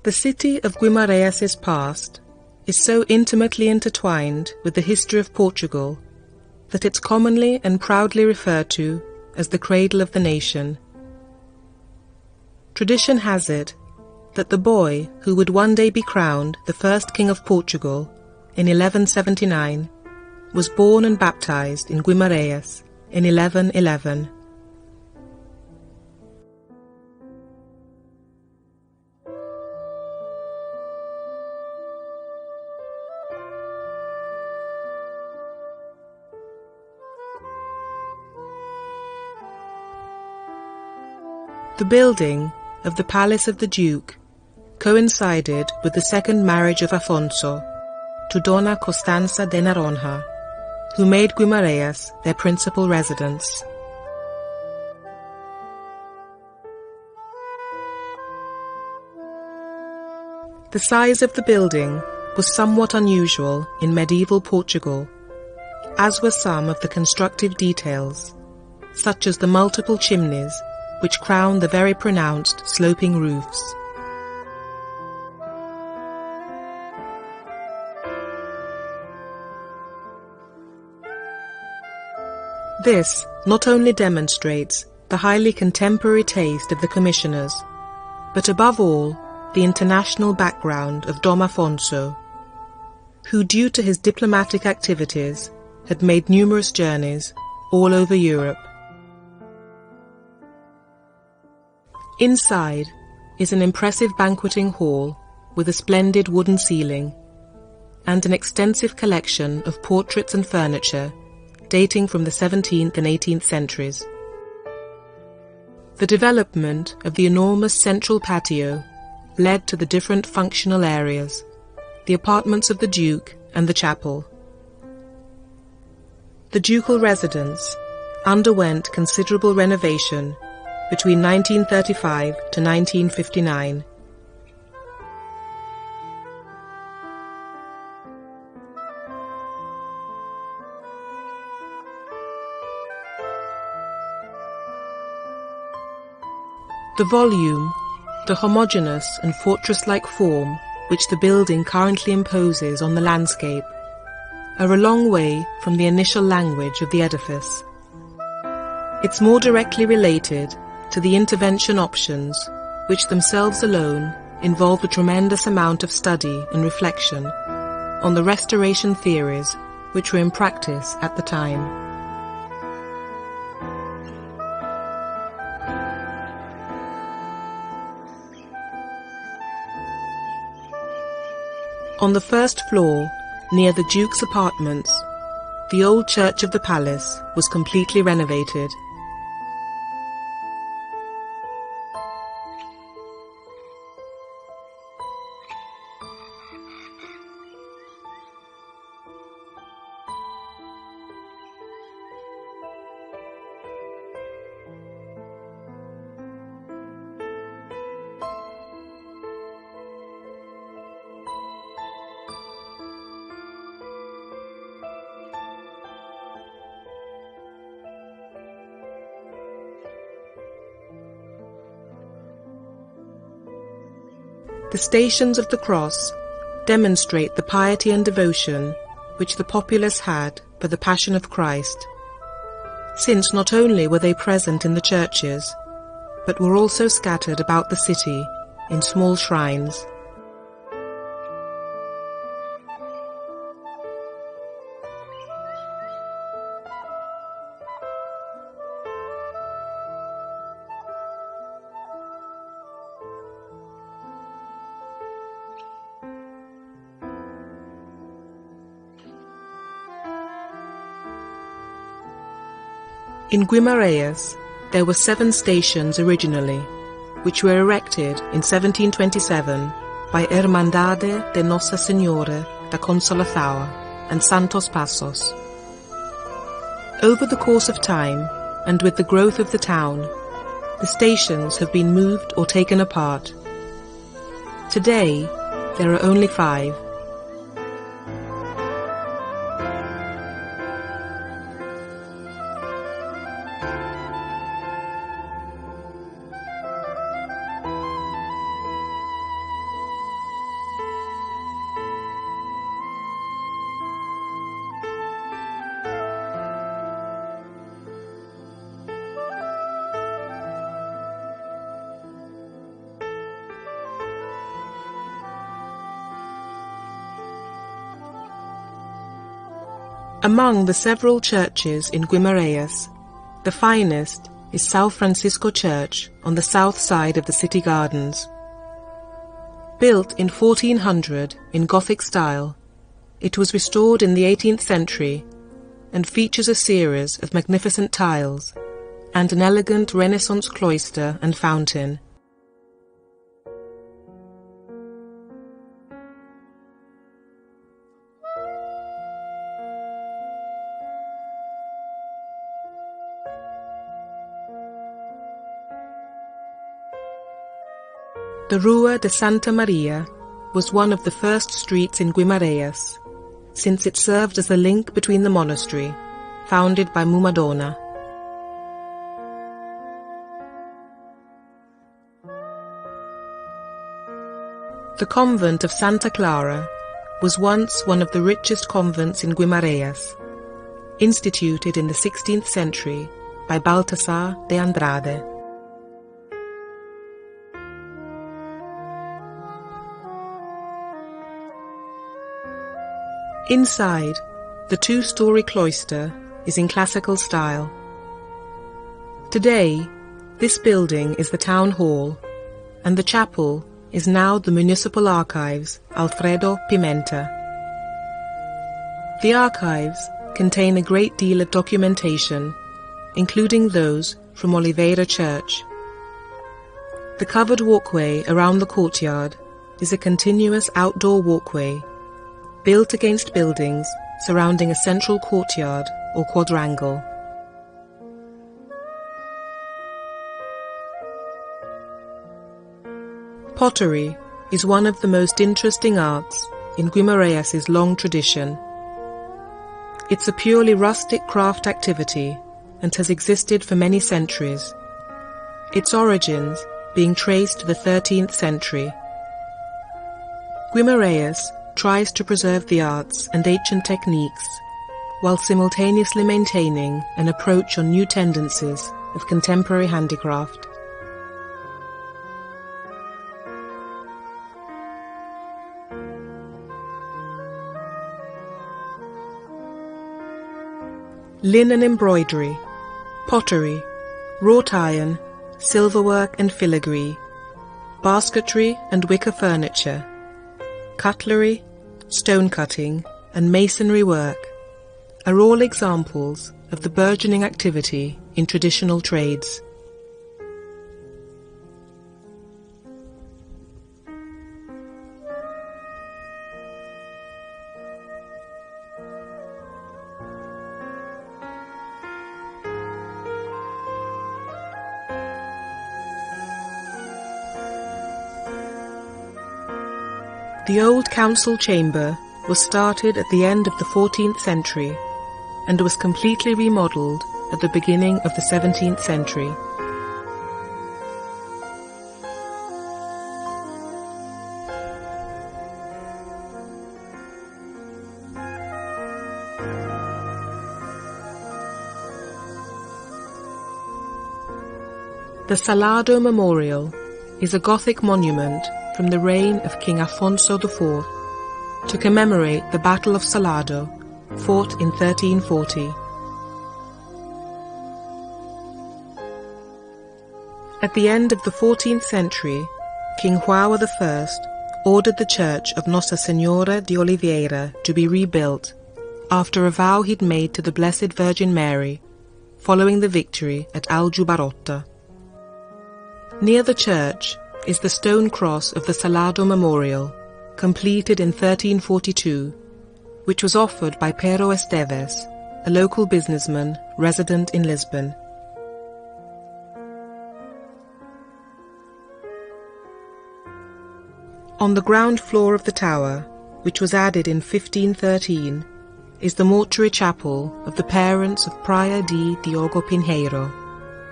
The city of Guimaracs' past is so intimately intertwined with the history of Portugal that it's commonly and proudly referred to as the cradle of the nation. Tradition has it that the boy who would one day be crowned the first king of Portugal in 1179 was born and baptized in Guimaracs in 1111. The building of the Palace of the Duke coincided with the second marriage of Afonso to Dona Constança de Naronha, who made Guimaracs their principal residence. The size of the building was somewhat unusual in medieval Portugal, as were some of the constructive details, such as the multiple chimneys which crown the very pronounced sloping roofs. This not only demonstrates the highly contemporary taste of the commissioners, but above all, the international background of Dom Afonso, who, due to his diplomatic activities, had made numerous journeys all over Europe. Inside is an impressive banqueting hall with a splendid wooden ceiling and an extensive collection of portraits and furniture dating from the 17th and 18th centuries. The development of the enormous central patio led to the different functional areas, the apartments of the Duke and the chapel. The ducal residence underwent considerable renovation between 1935 to 1959. The volume, the homogeneous and fortress-like form which the building currently imposes on the landscape, are a long way from the initial language of the edifice. It's more directly related to the intervention options, which themselves alone involve a tremendous amount of study and reflection on the restoration theories which were in practice at the time. On the first floor, near the Duke's apartments, the old church of the palace was completely renovated. The Stations of the Cross demonstrate the piety and devotion which the populace had for the Passion of Christ, since not only were they present in the churches, but were also scattered about the city in small shrines. In Guimaracs, there were 7 stations originally, which were erected in 1727 by Hermandade de Nossa Senhora da Consolação and Santos Passos. Over the course of time, and with the growth of the town, the stations have been moved or taken apart. Today, there are only 5. Among the several churches in Guimarães, the finest is São Francisco Church on the south side of the city gardens. Built in 1400 in Gothic style, it was restored in the 18th century and features a series of magnificent tiles and an elegant Renaissance cloister and fountain. The Rua de Santa Maria was one of the first streets in Guimarães, since it served as the link between the monastery, founded by Mumadona. The convent of Santa Clara was once one of the richest convents in Guimarães, instituted in the 16th century by Baltasar de Andrade. Inside, the two-story cloister is in classical style. Today, this building is the town hall, and the chapel is now the Municipal Archives Alfredo Pimenta. The archives contain a great deal of documentation, including those from Oliveira Church. The covered walkway around the courtyard is a continuous outdoor walkway built against buildings surrounding a central courtyard or quadrangle. Pottery is one of the most interesting arts in Guimarães' long tradition. It's a purely rustic craft activity and has existed for many centuries, its origins being traced to the 13th century. Guimarães tries to preserve the arts and ancient techniques while simultaneously maintaining an approach on new tendencies of contemporary handicraft. Linen embroidery, pottery, wrought iron, silverwork and filigree, basketry and wicker furniture, cutlery, stone cutting and masonry work are all examples of the burgeoning activity in traditional trades. The old council chamber was started at the end of the 14th century and was completely remodelled at the beginning of the 17th century. The Salado Memorial is a Gothic monument from the reign of King Afonso IV to commemorate the Battle of Salado, fought in 1340. At the end of the 14th century, King João I ordered the church of Nossa Senhora de Oliveira to be rebuilt after a vow he'd made to the Blessed Virgin Mary following the victory at Aljubarrota. Near the church is the stone cross of the Salado Memorial, completed in 1342, which was offered by Pero Esteves, a local businessman resident in Lisbon. On the ground floor of the tower, which was added in 1513, is the mortuary chapel of the parents of Praia de Diogo Pinheiro,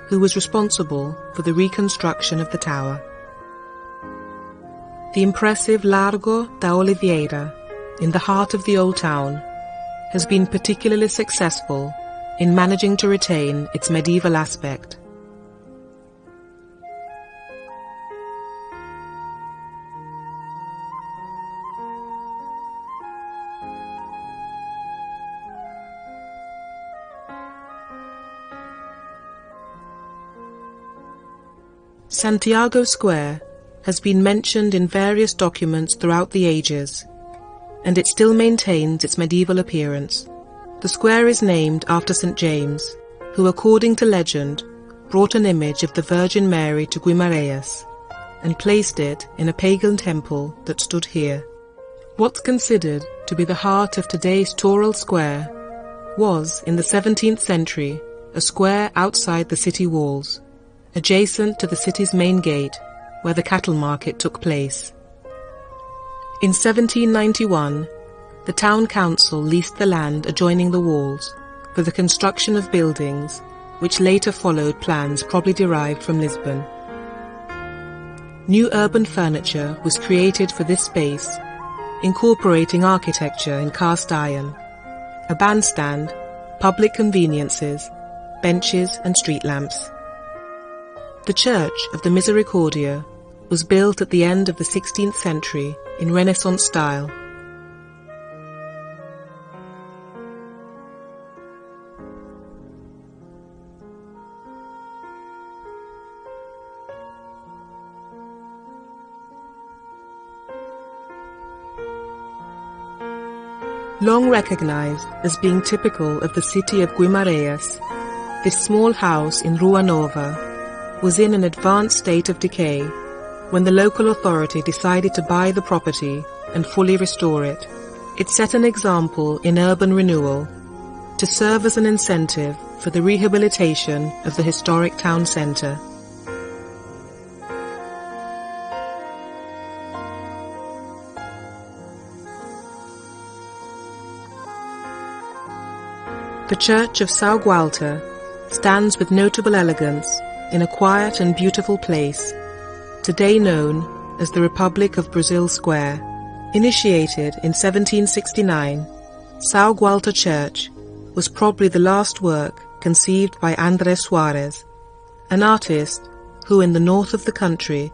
who was responsible for the reconstruction of the tower. The impressive Largo da Oliveira, in the heart of the old town, has been particularly successful in managing to retain its medieval aspect. Santiago Square has been mentioned in various documents throughout the ages, and it still maintains its medieval appearance. The square is named after St. James, who, according to legend, brought an image of the Virgin Mary to Guimaracs and placed it in a pagan temple that stood here. What's considered to be the heart of today's Toral Square was, in the 17th century, a square outside the city walls, adjacent to the city's main gate, where the cattle market took place. In 1791, the town council leased the land adjoining the walls for the construction of buildings, which later followed plans probably derived from Lisbon. New urban furniture was created for this space, incorporating architecture in cast iron, a bandstand, public conveniences, benches and street lamps. The Church of the Misericordia was built at the end of the 16th century in Renaissance style. Long recognized as being typical of the city of Guimaracs, this small house in Rua Nova was in an advanced state of decay when the local authority decided to buy the property and fully restore it. It set an example in urban renewal to serve as an incentive for the rehabilitation of the historic town centre. The Church of São Gualter stands with notable elegance in a quiet and beautiful place, today known as the Republic of Brazil Square. Initiated in 1769, São Gualter Church was probably the last work conceived by André Soares, an artist who in the north of the country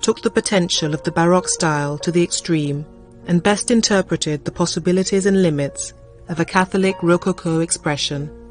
took the potential of the Baroque style to the extreme and best interpreted the possibilities and limits of a Catholic Rococo expression.